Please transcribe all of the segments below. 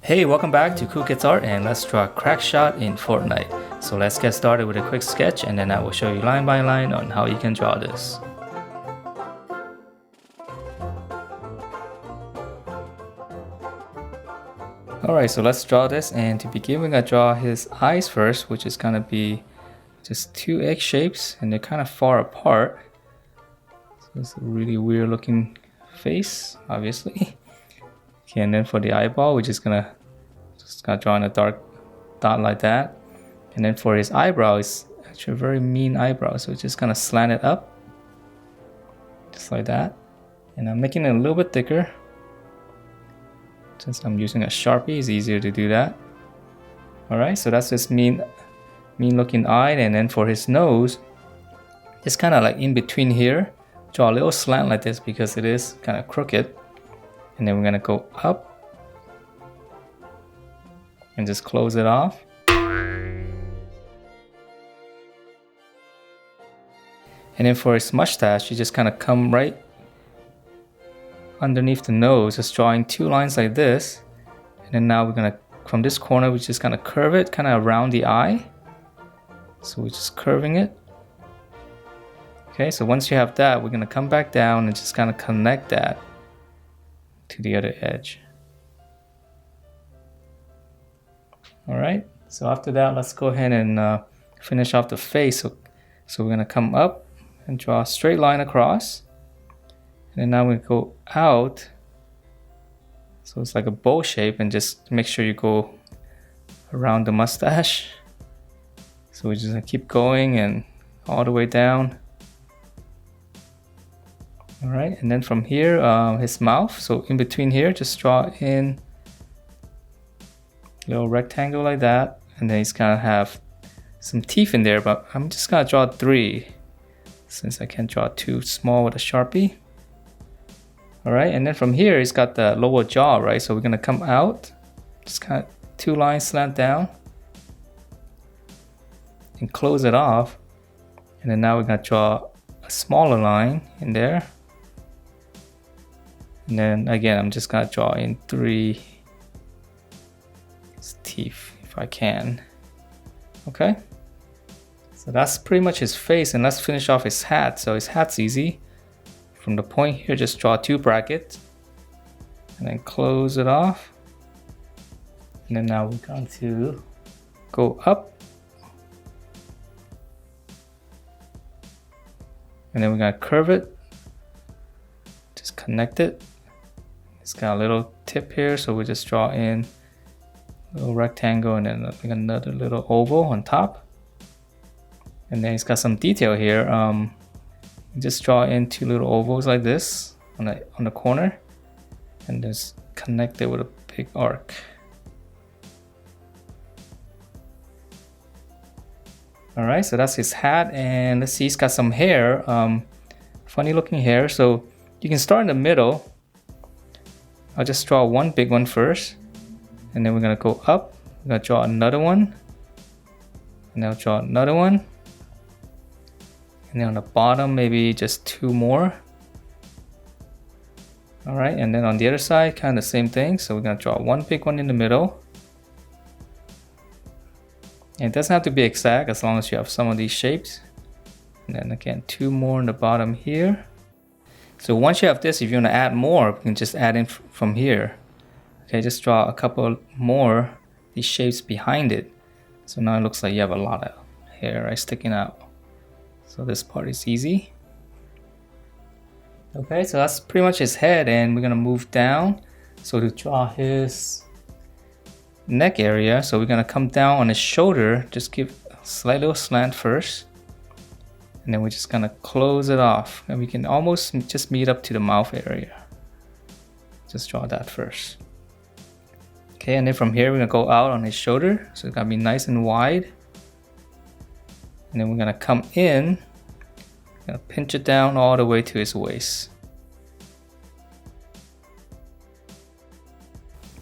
Hey, welcome back to Cool Kids Art, and let's draw Crackshot in Fortnite. So let's get started with a quick sketch, and then I will show you line by line on how you can draw this. Alright, so let's draw this, and to begin we're going to draw his eyes first, which is going to be just two egg shapes, and they're kind of far apart. So it's a really weird looking face, obviously. Okay, and then for the eyeball, we're just gonna draw in a dark dot like that. And then for his eyebrow, it's actually a very mean eyebrow, so it's just gonna slant it up, just like that. And I'm making it a little bit thicker. Since I'm using a Sharpie, it's easier to do that. Alright, so that's this mean looking eye. And then for his nose, just kind of like in between here, draw a little slant like this because it is kind of crooked. And then we're gonna go up and just close it off. And then for his mustache, you just kind of come right underneath the nose, just drawing two lines like this. And then now we're gonna, from this corner, we're just gonna curve it kind of around the eye. So we're just curving it. Okay, so once you have that, we're gonna come back down and just kind of connect that to the other edge. Alright, so after that, let's go ahead and finish off the face. So we're gonna come up and draw a straight line across. And then now we go out. So it's like a bow shape, and just make sure you go around the mustache. So we're just gonna keep going and all the way down. Alright, and then from here, his mouth. So in between here, just draw in a little rectangle like that. And then he's gonna have some teeth in there, but I'm just gonna draw 3 since I can't draw too small with a Sharpie. Alright, and then from here, he's got the lower jaw, right? So we're gonna come out, just kind of 2 lines slant down and close it off. And then now we're gonna draw a smaller line in there. And then again, I'm just gonna draw in 3 teeth if I can. Okay, so that's pretty much his face, and let's finish off his hat. So his hat's easy. From the point here, just draw 2 brackets and then close it off. And then now we're going to go up. And then we're gonna curve it. Just connect it. It's got a little tip here, so we just draw in a little rectangle and then like another little oval on top. And then it's got some detail here. Just draw in 2 little ovals like this on the corner, and just connect it with a big arc. Alright, so that's his hat, and let's see, he's got some hair, funny looking hair. So you can start in the middle. I'll just draw one big one first, and then we're gonna go up. We're gonna draw another one, and I'll draw another one, and then on the bottom maybe just 2 more. Alright, and then on the other side, kind of the same thing. So we're gonna draw one big one in the middle. And it doesn't have to be exact as long as you have some of these shapes. And then again, 2 more on the bottom here. So once you have this, if you want to add more, you can just add in from here. Okay, just draw a couple more these shapes behind it. So now it looks like you have a lot of hair, right, sticking out. So this part is easy. Okay, so that's pretty much his head, and we're gonna move down. So to draw his neck area, so we're gonna come down on his shoulder, just give a slight little slant first. And then we're just gonna close it off, and we can almost just meet up to the mouth area. Just draw that first. Okay, and then from here we're gonna go out on his shoulder, so it's gonna be nice and wide. And then we're gonna come in, gonna pinch it down all the way to his waist.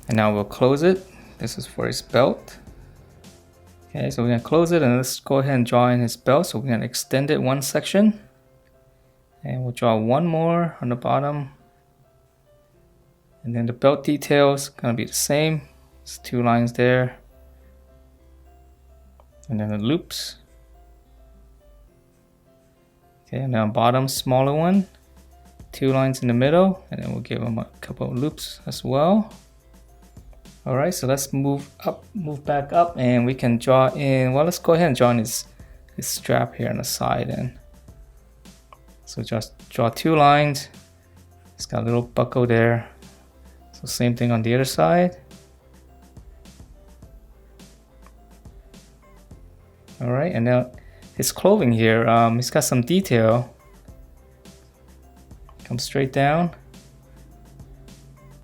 And now we'll close it. This is for his belt. Okay, so we're gonna close it, and let's go ahead and draw in his belt. So we're gonna extend it one section, and we'll draw one more on the bottom. And then the belt details gonna be the same. There's 2 lines there. And then the loops. Okay, and now bottom smaller one. 2 lines in the middle, and then we'll give them a couple of loops as well. Alright, so let's move back up, and we can draw in, well, let's go ahead and draw in his strap here on the side. And so just draw 2 lines. It's got a little buckle there. So same thing on the other side. Alright, and now his clothing here, he's got some detail. Come straight down,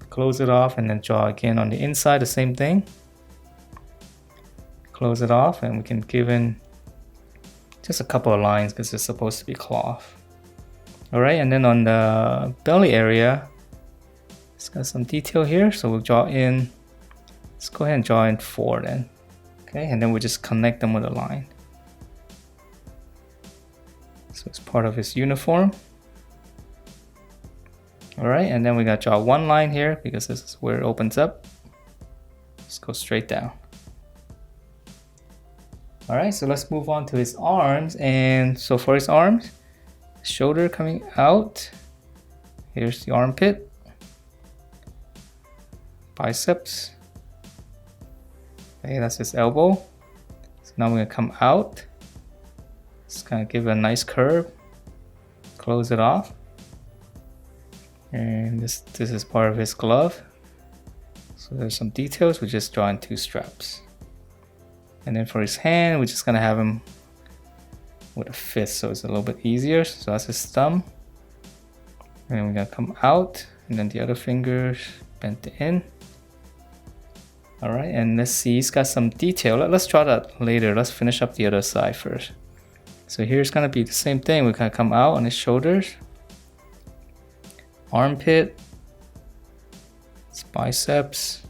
close it off, and then draw again on the inside, the same thing. Close it off, and we can give in just a couple of lines because it's supposed to be cloth. Alright, and then on the belly area, it's got some detail here, so we'll draw in, let's go ahead and draw in 4 then. Okay, and then we'll just connect them with a line. So it's part of his uniform. Alright, and then we gotta draw 1 line here because this is where it opens up. Just go straight down. Alright, so let's move on to his arms. And so for his arms, shoulder coming out. Here's the armpit. Biceps. Okay, that's his elbow. So now we're gonna come out. Just kind of give it a nice curve. Close it off. And this is part of his glove. So there's some details. We're just drawing 2 straps. And then for his hand, we're just gonna have him with a fist, so it's a little bit easier. So that's his thumb. And then we're gonna come out, and then the other fingers bent in. Alright, and let's see, he's got some detail. Let's draw that later. Let's finish up the other side first. So here's gonna be the same thing. We're gonna come out on his shoulders, armpit, his biceps.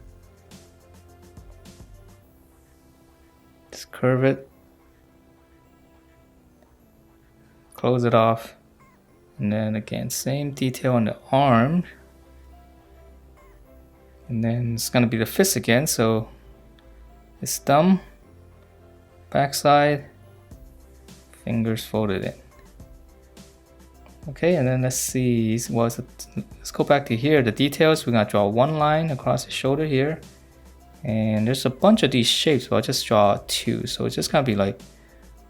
Just curve it, close it off, and then again, same detail on the arm. And then it's gonna be the fist again, so his thumb, backside, fingers folded in. Okay, and then let's see, let's go back to here, the details. We're gonna draw 1 line across his shoulder here. And there's a bunch of these shapes, but I'll just draw 2. So it's just gonna be like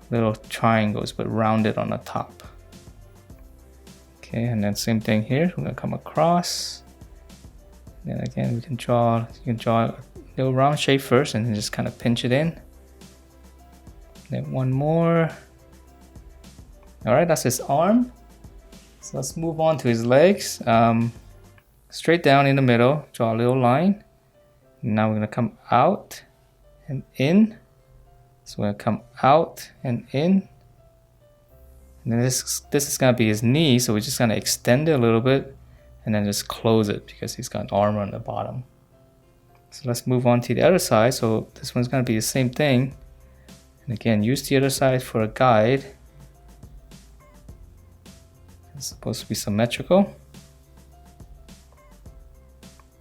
little triangles, but rounded on the top. Okay, and then same thing here. We're gonna come across. Then again, you can draw a little round shape first, and then just kind of pinch it in. Then 1 more. All right, that's his arm. So let's move on to his legs. Straight down in the middle, draw a little line. Now we're gonna come out and in. So we're gonna come out and in. And then this is gonna be his knee, so we're just gonna extend it a little bit and then just close it because he's got armor on the bottom. So let's move on to the other side. So this one's gonna be the same thing. And again, use the other side for a guide. It's supposed to be symmetrical.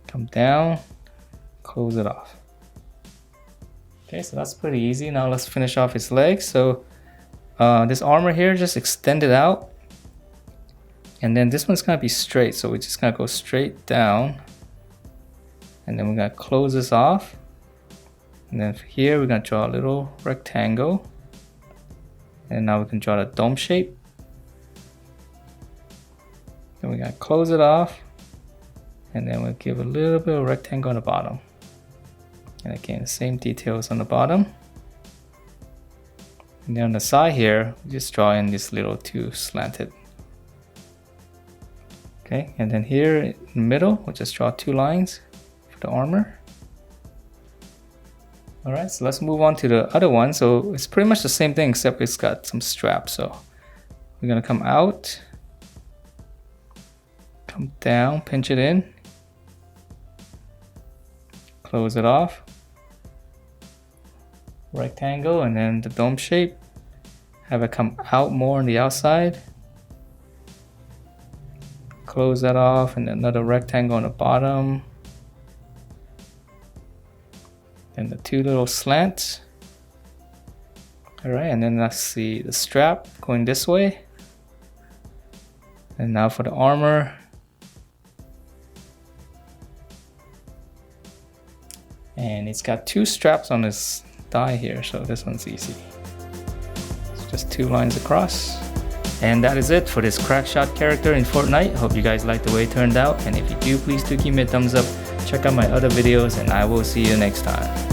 Come down, close it off. Okay, so that's pretty easy. Now let's finish off his legs. So this armor here, just extend it out. And then this one's gonna be straight, so we're just gonna go straight down. And then we're gonna close this off. And then here we're gonna draw a little rectangle. And now we can draw the dome shape. Then we're gonna close it off. And then we'll give a little bit of rectangle on the bottom. And again, same details on the bottom. And then on the side here, we just draw in this little 2 slanted. Okay, and then here in the middle, we'll just draw 2 lines for the armor. All right, so let's move on to the other one. So it's pretty much the same thing, except it's got some straps. So we're gonna come out, come down, pinch it in, close it off, rectangle, and then the dome shape. Have it come out more on the outside. Close that off, and another rectangle on the bottom. and the two little slants. Alright, and then let's see the strap going this way. And now for the armor. And it's got two straps on this thigh here, so this one's easy. It's just two lines across. And that is it for this Crackshot character in Fortnite. Hope you guys liked the way it turned out. And if you do, please do give me a thumbs up. Check out my other videos, and I will see you next time.